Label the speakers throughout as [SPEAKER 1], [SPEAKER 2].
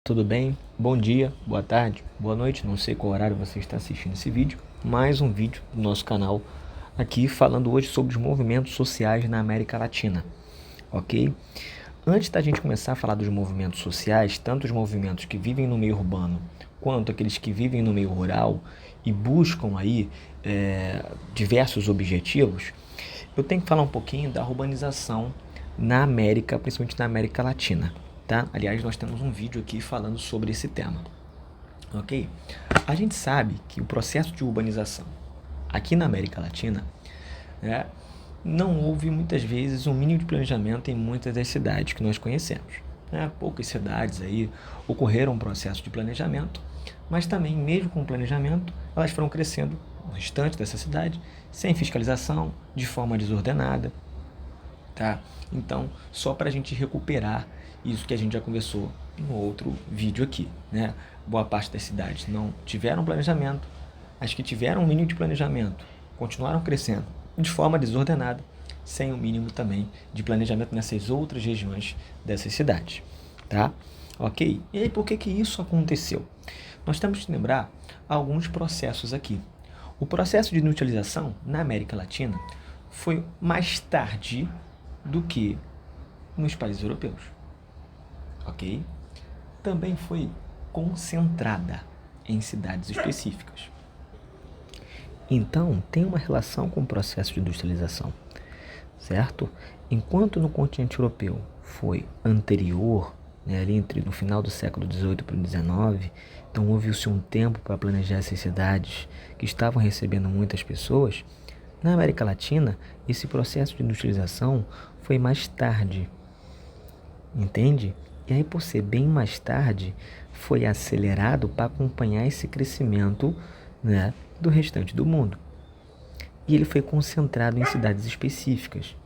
[SPEAKER 1] Tudo bem? Bom dia, boa tarde, boa noite, não sei qual horário você está assistindo esse vídeo. Mais um vídeo do nosso canal aqui falando hoje sobre os movimentos sociais na América Latina, ok? Antes da gente começar a falar dos movimentos sociais, tanto os movimentos que vivem no meio urbano quanto aqueles que vivem no meio rural e buscam aí diversos objetivos, eu tenho que falar um pouquinho da urbanização na América, principalmente na América Latina. Tá? Aliás, nós temos um vídeo aqui falando sobre esse tema, ok? A gente sabe que o processo de urbanização aqui na América Latina, não houve muitas vezes um mínimo de planejamento em muitas das cidades que nós conhecemos. Poucas cidades aí ocorreram um processo de planejamento, mas também, mesmo com o planejamento, elas foram crescendo no restante dessa cidade, sem fiscalização, de forma desordenada. Tá? Então, só para a gente recuperar isso que a gente já conversou em outro vídeo aqui, né? Boa parte das cidades não tiveram planejamento, as que tiveram um mínimo de planejamento continuaram crescendo de forma desordenada, sem o mínimo também de planejamento nessas outras regiões dessas cidades, tá? Ok? E aí, por que isso aconteceu? Nós temos que lembrar alguns processos aqui. O processo de industrialização na América Latina foi mais tarde do que nos países europeus, ok? Também foi concentrada em cidades específicas. Então, tem uma relação com o processo de industrialização, certo? Enquanto no continente europeu foi anterior, ali no final do século XVIII para o XIX, então houve-se um tempo para planejar essas cidades que estavam recebendo muitas pessoas. Na América Latina, esse processo de industrialização foi mais tarde, entende? E aí, por ser bem mais tarde, foi acelerado para acompanhar esse crescimento, do restante do mundo. E ele foi concentrado em cidades específicas.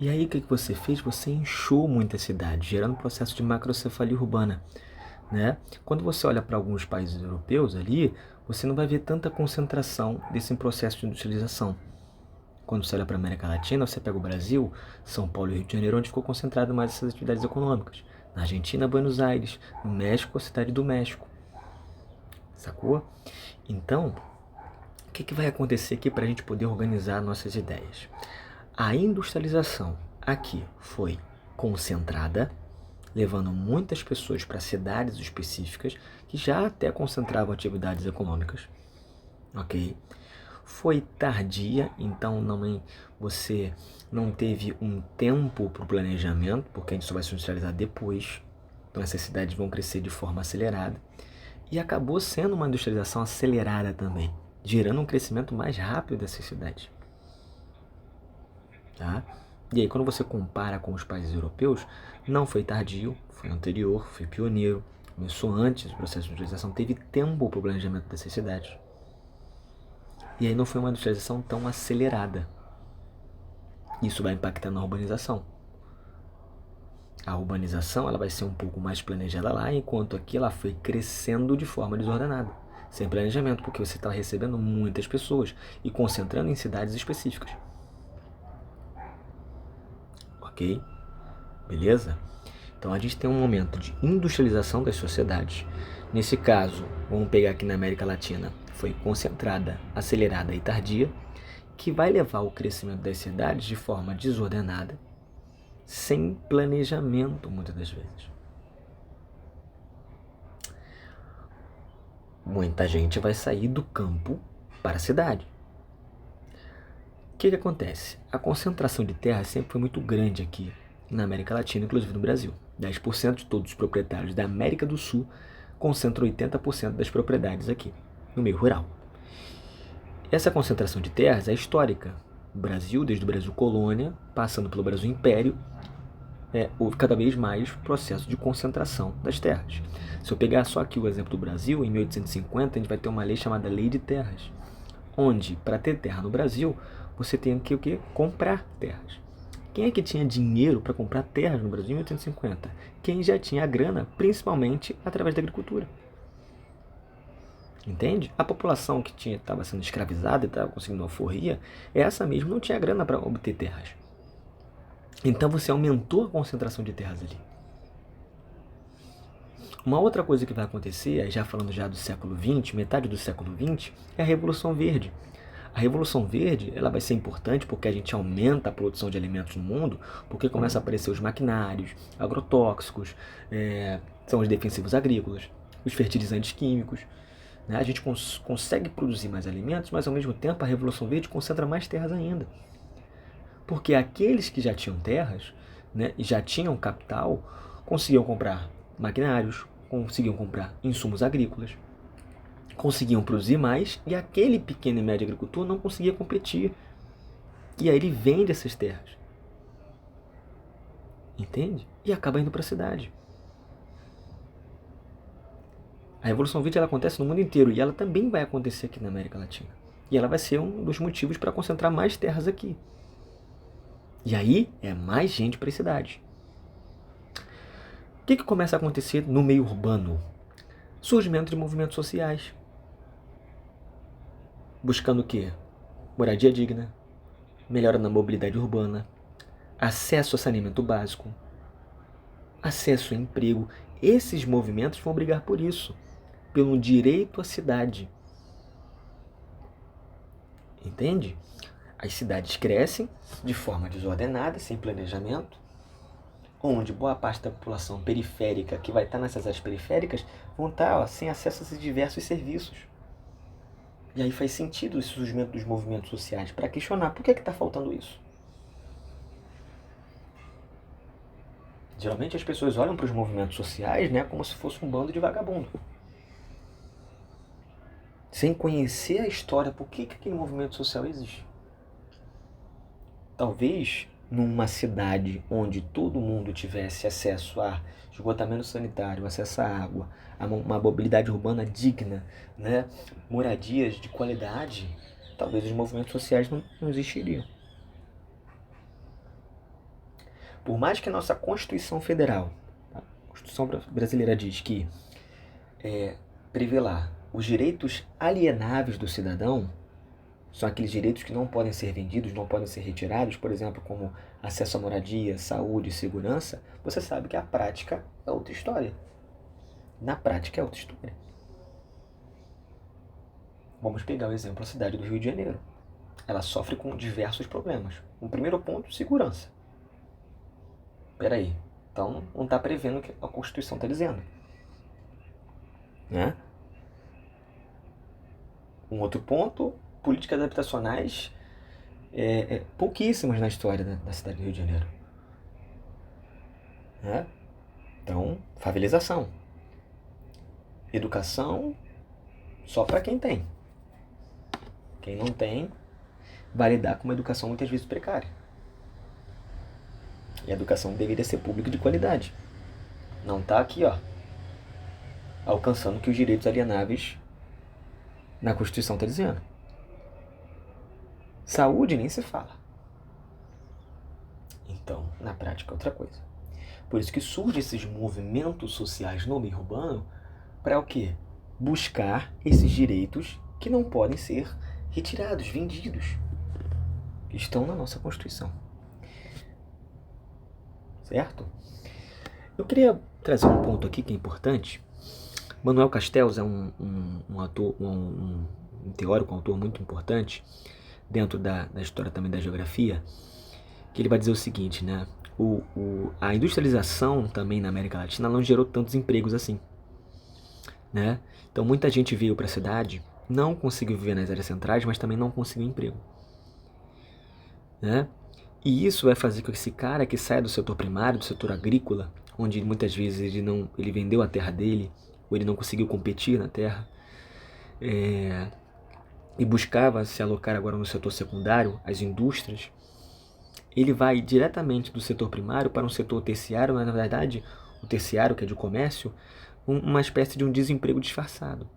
[SPEAKER 1] E aí, o que você fez? Você inchou muitas cidades, gerando um processo de macrocefalia urbana. Quando você olha para alguns países europeus ali, você não vai ver tanta concentração desse processo de industrialização. Quando você olha para a América Latina, você pega o Brasil, São Paulo e Rio de Janeiro, onde ficou concentrado mais essas atividades econômicas. Na Argentina, Buenos Aires. No México, a cidade do México. Sacou? Então, o que vai acontecer aqui para a gente poder organizar nossas ideias? A industrialização aqui foi concentrada, levando muitas pessoas para cidades específicas que já até concentravam atividades econômicas, ok? Foi tardia, então você não teve um tempo para o planejamento, porque a gente só vai se industrializar depois, então essas cidades vão crescer de forma acelerada, e acabou sendo uma industrialização acelerada também, gerando um crescimento mais rápido dessas cidades. Tá? E aí, quando você compara com os países europeus, não foi tardio, foi anterior, foi pioneiro, começou antes do processo de industrialização, teve tempo para o planejamento dessas cidades. E aí não foi uma industrialização tão acelerada. Isso vai impactar na urbanização. A urbanização ela vai ser um pouco mais planejada lá, enquanto aqui ela foi crescendo de forma desordenada, sem planejamento, porque você está recebendo muitas pessoas e concentrando em cidades específicas. Ok? Beleza? Então a gente tem um momento de industrialização das sociedades. Nesse caso, vamos pegar aqui na América Latina, foi concentrada, acelerada e tardia, que vai levar ao crescimento das cidades de forma desordenada, sem planejamento muitas das vezes. Muita gente vai sair do campo para a cidade. O que acontece? A concentração de terra sempre foi muito grande aqui na América Latina, inclusive no Brasil. 10% de todos os proprietários da América do Sul concentram 80% das propriedades aqui, no meio rural. Essa concentração de terras é histórica. O Brasil, desde o Brasil colônia, passando pelo Brasil Império, houve cada vez mais processo de concentração das terras. Se eu pegar só aqui o exemplo do Brasil, em 1850 a gente vai ter uma lei chamada Lei de Terras, onde, para ter terra no Brasil, você tem que comprar terras. Quem é que tinha dinheiro para comprar terras no Brasil em 1850? Quem já tinha grana, principalmente através da agricultura. Entende? A população que estava sendo escravizada e estava conseguindo alforria, essa mesmo não tinha grana para obter terras. Então você aumentou a concentração de terras ali. Uma outra coisa que vai acontecer, já falando já do século XX, metade do século XX, é a Revolução Verde. A Revolução Verde ela vai ser importante porque a gente aumenta a produção de alimentos no mundo, porque começam a aparecer os maquinários, agrotóxicos, são os defensivos agrícolas, os fertilizantes químicos. Né? A gente consegue produzir mais alimentos, mas ao mesmo tempo a Revolução Verde concentra mais terras ainda. Porque aqueles que já tinham terras, né, e já tinham capital, conseguiam comprar maquinários, conseguiam comprar insumos agrícolas, conseguiam produzir mais, e aquele pequeno e médio agricultor não conseguia competir. E aí ele vende essas terras. Entende? E acaba indo para a cidade. A Revolução Verde ela acontece no mundo inteiro e ela também vai acontecer aqui na América Latina. E ela vai ser um dos motivos para concentrar mais terras aqui. E aí é mais gente para a cidade. O que começa a acontecer no meio urbano? Surgimento de movimentos sociais. Buscando o quê? Moradia digna, melhora na mobilidade urbana, acesso a saneamento básico, acesso a emprego. Esses movimentos vão brigar por isso, pelo direito à cidade. Entende? As cidades crescem de forma desordenada, sem planejamento, onde boa parte da população periférica, que vai estar nessas áreas periféricas, vão estar sem acesso a esses diversos serviços. E aí faz sentido esse surgimento dos movimentos sociais, para questionar por que está faltando isso. Geralmente as pessoas olham para os movimentos sociais, né, como se fosse um bando de vagabundo. Sem conhecer a história, por que aquele movimento social existe. Talvez numa cidade onde todo mundo tivesse acesso a esgotamento sanitário, acesso à água, a uma mobilidade urbana digna, né, moradias de qualidade, talvez os movimentos sociais não existiriam. Por mais que a nossa Constituição Federal, a Constituição brasileira diz que prevê lá os direitos alienáveis do cidadão, são aqueles direitos que não podem ser vendidos, não podem ser retirados, por exemplo, como acesso à moradia, saúde e segurança, você sabe que a prática é outra história. Na prática é outra história. Vamos pegar o exemplo da cidade do Rio de Janeiro. Ela sofre com diversos problemas. O primeiro ponto, segurança. Peraí, então não está prevendo o que a Constituição está dizendo. Né? Um outro ponto, políticas habitacionais pouquíssimas na história da cidade do Rio de Janeiro. Né? Então, favelização. Educação só para quem tem. Quem não tem vai lidar com uma educação muitas vezes precária. E a educação deveria ser pública de qualidade. Não está aqui, alcançando que os direitos alienáveis na Constituição está dizendo. Saúde nem se fala. Então, na prática é outra coisa. Por isso que surgem esses movimentos sociais no meio urbano para o quê? Buscar esses direitos que não podem ser retirados, vendidos, que estão na nossa Constituição. Certo? Eu queria trazer um ponto aqui que é importante. Manuel Castells é um ator, um teórico, um autor muito importante dentro da história também da geografia, que ele vai dizer o seguinte, né? A industrialização também na América Latina não gerou tantos empregos assim, né? Então muita gente veio para a cidade, não conseguiu viver nas áreas centrais, mas também não conseguiu emprego, né? E isso vai fazer com que esse cara que saia do setor primário, do setor agrícola, onde muitas vezes ele vendeu a terra dele, ou ele não conseguiu competir na terra, e buscava se alocar agora no setor secundário, as indústrias, ele vai diretamente do setor primário para um setor terciário, mas na verdade o terciário, que é de comércio, uma espécie de um desemprego disfarçado.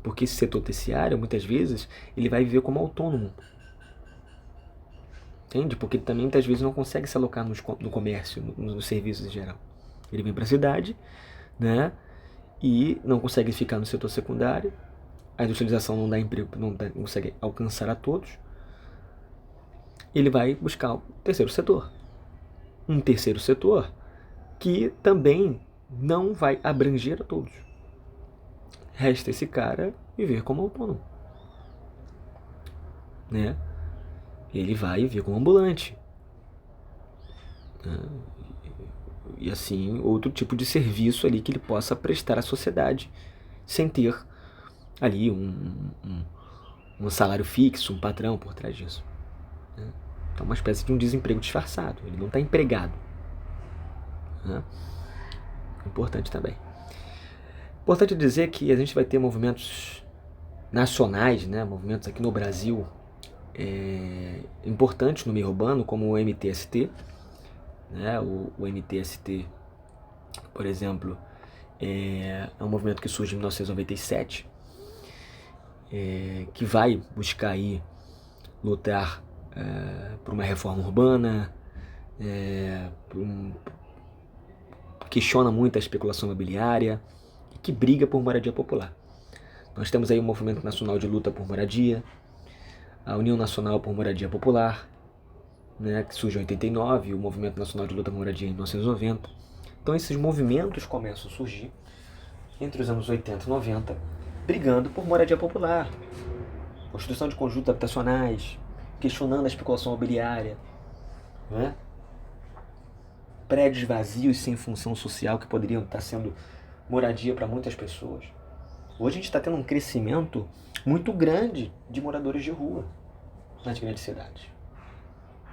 [SPEAKER 1] Porque esse setor terciário, muitas vezes, ele vai viver como autônomo. Entende? Porque ele também muitas vezes não consegue se alocar no comércio, nos serviços em geral. Ele vem para a cidade, né? E não consegue ficar no setor secundário. A industrialização não dá emprego, não consegue alcançar a todos. Ele vai buscar o terceiro setor. Um terceiro setor que também não vai abranger a todos. Resta esse cara viver como autônomo, né? Ele vai viver como ambulante, né? E assim, outro tipo de serviço ali que ele possa prestar à sociedade, sem ter ali um salário fixo, um patrão por trás disso, né? Então, uma espécie de um desemprego disfarçado. Ele não está empregado, né? Importante também. Importante dizer que a gente vai ter movimentos nacionais, né? Movimentos aqui no Brasil importantes no meio urbano, como o MTST, né? O MTST, por exemplo, é um movimento que surge em 1997, que vai buscar aí lutar por uma reforma urbana, questiona muito a especulação imobiliária e que briga por moradia popular. Nós temos aí o Movimento Nacional de Luta por Moradia, a União Nacional por Moradia Popular, né, que surge em 89, o Movimento Nacional de Luta por Moradia em 1990. Então esses movimentos começam a surgir entre os anos 80 e 90, brigando por moradia popular, construção de conjuntos habitacionais, questionando a especulação imobiliária, né? Prédios vazios sem função social que poderiam estar sendo moradia para muitas pessoas. Hoje a gente está tendo um crescimento muito grande de moradores de rua nas grandes cidades.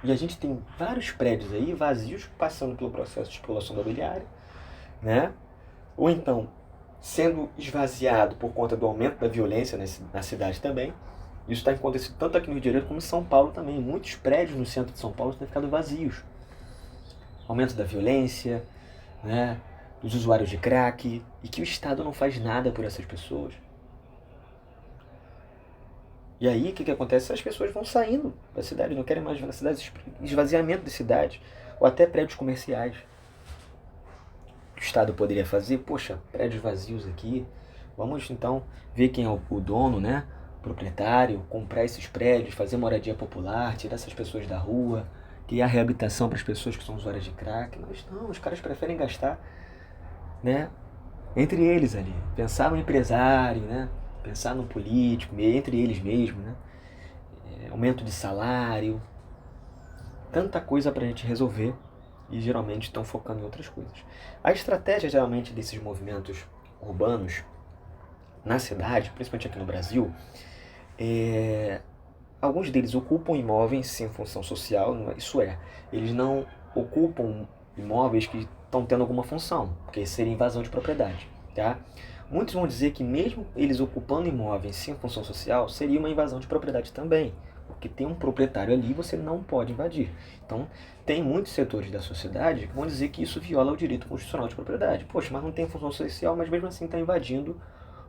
[SPEAKER 1] E a gente tem vários prédios aí vazios passando pelo processo de especulação imobiliária, né? Ou então sendo esvaziado por conta do aumento da violência na cidade também. Isso está acontecendo tanto aqui no Rio de Janeiro como em São Paulo também. Muitos prédios no centro de São Paulo têm ficado vazios. Aumento da violência, né, dos usuários de crack, e que o Estado não faz nada por essas pessoas. E aí, o que acontece? As pessoas vão saindo da cidade, não querem mais ver na cidade, esvaziamento de cidade, ou até prédios comerciais. O Estado poderia fazer, poxa, prédios vazios aqui, vamos então ver quem é o dono, né, proprietário, comprar esses prédios, fazer moradia popular, tirar essas pessoas da rua, criar reabilitação para as pessoas que são usuárias de crack. Mas não, os caras preferem gastar, né, entre eles ali, pensar no empresário, né, pensar no político, entre eles mesmos, né, aumento de salário, tanta coisa para a gente resolver, e geralmente estão focando em outras coisas. A estratégia geralmente desses movimentos urbanos na cidade, principalmente aqui no Brasil, alguns deles ocupam imóveis sem função social, isso é, eles não ocupam imóveis que estão tendo alguma função, porque seria invasão de propriedade, tá? Muitos vão dizer que mesmo eles ocupando imóveis sem função social, seria uma invasão de propriedade também, porque tem um proprietário ali e você não pode invadir. Então, tem muitos setores da sociedade que vão dizer que isso viola o direito constitucional de propriedade. Poxa, mas não tem função social, mas mesmo assim está invadindo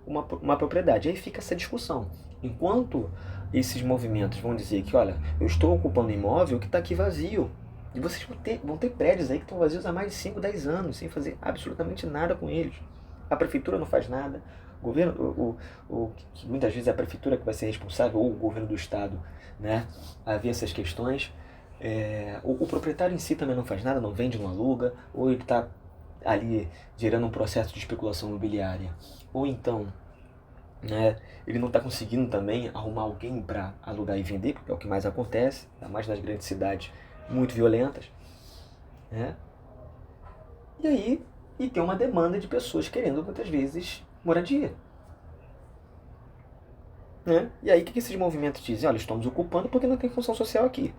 [SPEAKER 1] uma propriedade. Aí fica essa discussão. Enquanto esses movimentos vão dizer que, olha, eu estou ocupando imóvel que está aqui vazio, e vocês vão ter prédios aí que estão vazios há mais de 5, 10 anos, sem fazer absolutamente nada com eles. A prefeitura não faz nada, o governo, que muitas vezes é a prefeitura que vai ser responsável, ou o governo do estado, né, a ver essas questões. O proprietário em si também não faz nada, não vende, não aluga, ou ele está ali gerando um processo de especulação imobiliária, ou então, né, ele não está conseguindo também arrumar alguém para alugar e vender, porque é o que mais acontece, ainda mais nas grandes cidades muito violentas, né? E aí, tem uma demanda de pessoas querendo muitas vezes moradia, né? E aí o que esses movimentos dizem? Olha, estamos ocupando porque não tem função social aqui.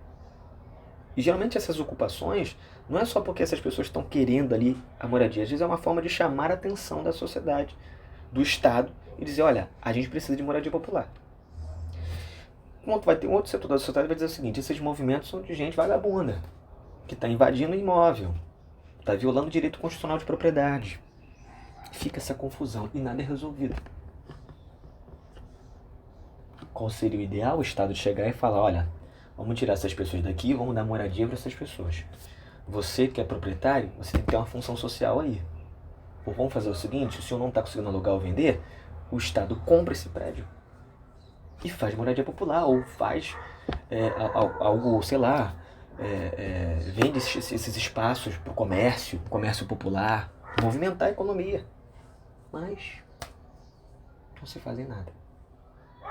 [SPEAKER 1] E geralmente essas ocupações não é só porque essas pessoas estão querendo ali a moradia, às vezes é uma forma de chamar a atenção da sociedade, do Estado, e dizer, olha, a gente precisa de moradia popular. Enquanto vai ter um outro setor da sociedade que vai dizer o seguinte, esses movimentos são de gente vagabunda, que está invadindo o imóvel, está violando o direito constitucional de propriedade. Fica essa confusão e nada é resolvido. Qual seria o ideal? O Estado chegar e falar, olha, vamos tirar essas pessoas daqui, vamos dar moradia para essas pessoas. Você que é proprietário, você tem que ter uma função social aí. Ou vamos fazer o seguinte, se o senhor não está conseguindo alugar ou vender, o Estado compra esse prédio e faz moradia popular, ou faz algo, sei lá, vende esses espaços para o comércio popular, movimentar a economia, mas não se fazem nada.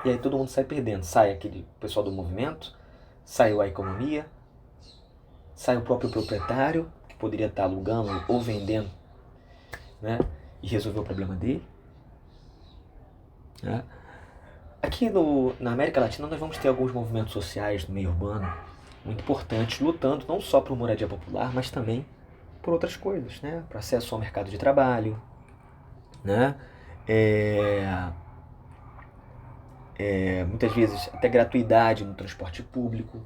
[SPEAKER 1] E aí todo mundo sai perdendo. Sai aquele pessoal do movimento, saiu a economia, sai o próprio proprietário, que poderia estar alugando ou vendendo, né, e resolver o problema dele. Né? Aqui na América Latina nós vamos ter alguns movimentos sociais no meio urbano muito importantes, lutando não só por moradia popular, mas também por outras coisas, né? Para acesso ao mercado de trabalho, né? Muitas vezes até gratuidade no transporte público.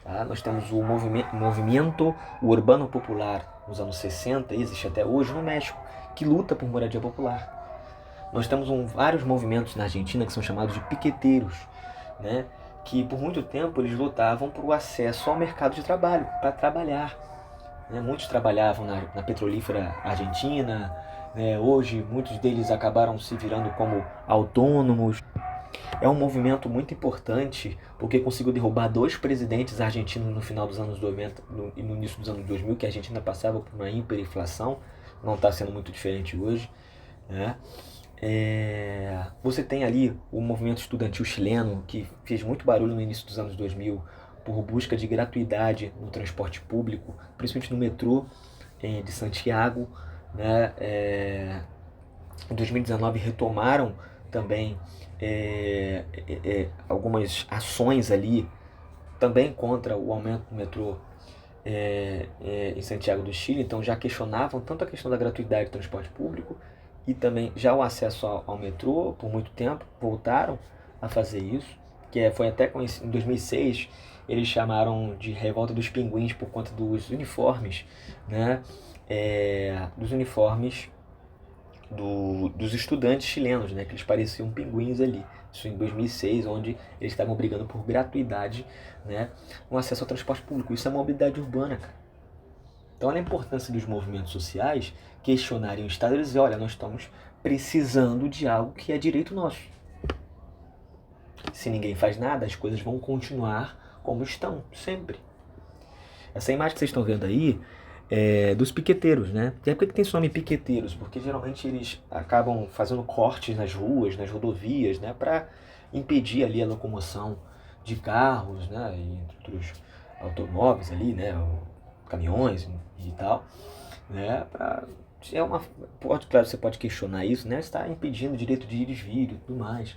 [SPEAKER 1] Tá? Nós temos o movimento urbano popular nos anos 60, existe até hoje no México, que luta por moradia popular. Nós temos vários movimentos na Argentina que são chamados de piqueteiros, né? Que por muito tempo eles lutavam por o acesso ao mercado de trabalho, para trabalhar. Né? Muitos trabalhavam na petrolífera argentina, né? Hoje muitos deles acabaram se virando como autônomos. É um movimento muito importante porque conseguiu derrubar 2 presidentes argentinos no final dos anos 90 e no início dos anos 2000, que a Argentina passava por uma hiperinflação, não está sendo muito diferente hoje. Né? Você tem ali o movimento estudantil chileno, que fez muito barulho no início dos anos 2000 por busca de gratuidade no transporte público, principalmente no metrô de Santiago. Né? Em 2019 retomaram também algumas ações ali, também contra o aumento do metrô em Santiago do Chile. Então já questionavam tanto a questão da gratuidade do transporte público e também já o acesso ao metrô. Por muito tempo voltaram a fazer isso, que foi até em 2006 eles chamaram de revolta dos pinguins por conta dos uniformes, né? Dos uniformes dos estudantes chilenos, né? Que eles pareciam pinguins ali. Isso em 2006, onde eles estavam brigando por gratuidade, né? No acesso ao transporte público. Isso é mobilidade urbana, cara. Então, olha a importância dos movimentos sociais questionarem o Estado e dizer: olha, nós estamos precisando de algo que é direito nosso. Se ninguém faz nada, as coisas vão continuar como estão, sempre. Essa imagem que vocês estão vendo aí é dos piqueteiros, né? E por que tem esse nome piqueteiros? Porque geralmente eles acabam fazendo cortes nas ruas, nas rodovias, né? Para impedir ali a locomoção de carros, né? E entre outros automóveis ali, né? Caminhões e tal, né? Claro, você pode questionar isso, né? Está impedindo o direito de ir e desvio e tudo mais.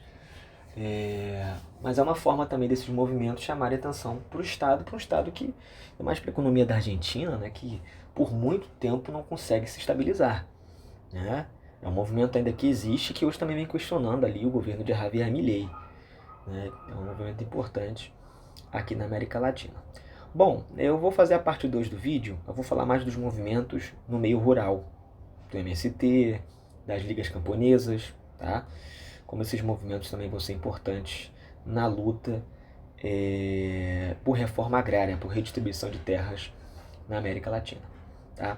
[SPEAKER 1] Mas é uma forma também desses movimentos chamarem atenção para um Estado que é mais para a economia da Argentina, né? Que por muito tempo não consegue se estabilizar. Né? É um movimento ainda que existe, que hoje também vem questionando ali o governo de Javier Milei. Né? É um movimento importante aqui na América Latina. Bom, eu vou fazer a parte 2 do vídeo, eu vou falar mais dos movimentos no meio rural, do MST, das ligas camponesas, tá? Como esses movimentos também vão ser importantes na luta por reforma agrária, por redistribuição de terras na América Latina. Tá?